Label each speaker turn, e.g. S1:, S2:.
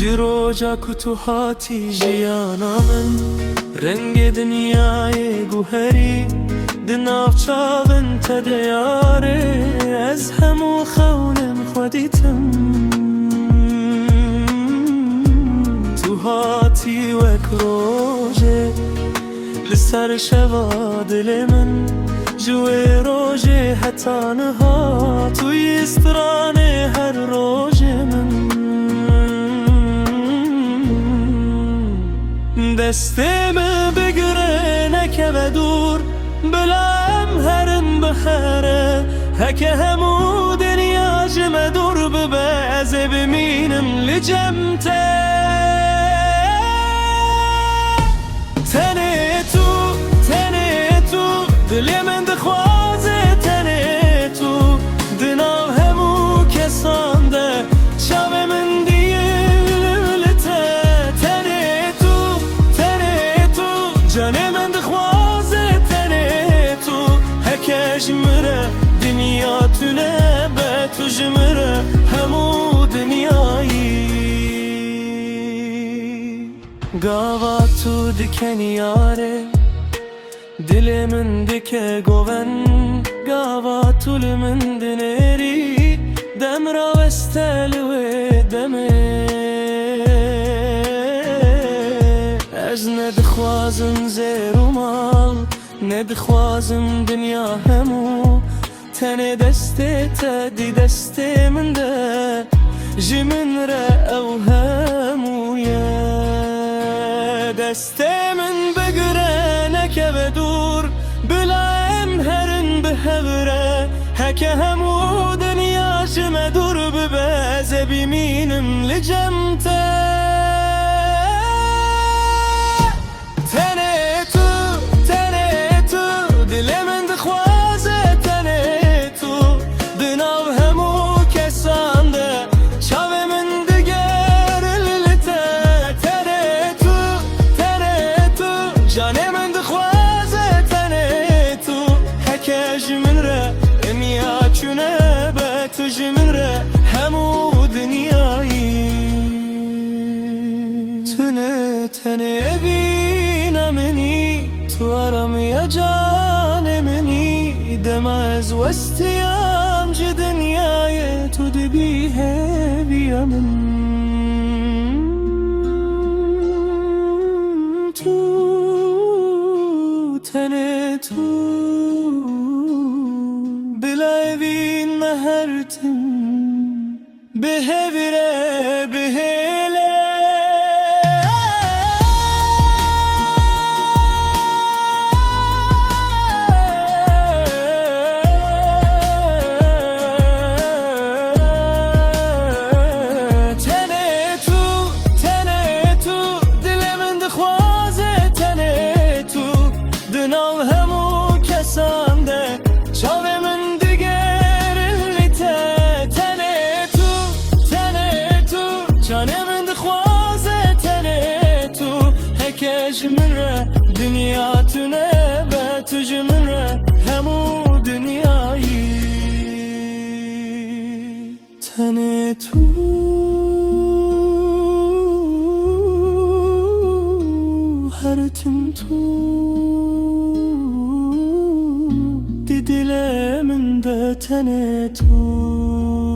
S1: جروجا کتوهاتی جیانا من رنگ دنیای گوهری دناف چاون تدیاره از همو خونم خودیتم تو هاتی وک روژه لسر شوا دل من جوی روژه حتی نها توی استرانه هر روژه من دستم بگره نکه دور بلام هرن بخره هکه همو دنیا جمع دور ببعز بمینم لجمته تنه تو دلی من دخوازه تنه تو دناو همو کسان ده شاو من دیلته تنه تو جانه من دخوازه تنه تو هکه جمره دنیا تونه به تو جمره همو دنیایی گاوا تو دکنیاره دل من دکه گوون گاوا طول من دنری دم را وستلو دمه از ندخوازم زیر و مال ندخوازم دنیا همو تن دسته تدی دسته من ده جمن را او همویه دسته من بگره نکه بدور بلایم هرن بهوره هکه همو دنیا جمع دور ببازه بیمینم لجمته تنه تو دل من دخوازه تنه تو دناو همو کسان ده شاو من دگر للته تنه تو جانه من دخوازه تنه تو هکه جمن ره امیا چونه به تو جمن ره همو دنیایی تنه بینا منی تو آرام یا جان منی دم از وستیام جه دنیای تو دبیه بیا من تو تنه تو بلای بین مهرتم بهوره بهله دناو همو کسان ده شاو من دیگر لیته تنه تو جانه من دخوازه تنه تو هکه جمن ره دنیا تونه به تو جمن ره همو دنیایی تنه تو هرتم تو دل من ده تنه تو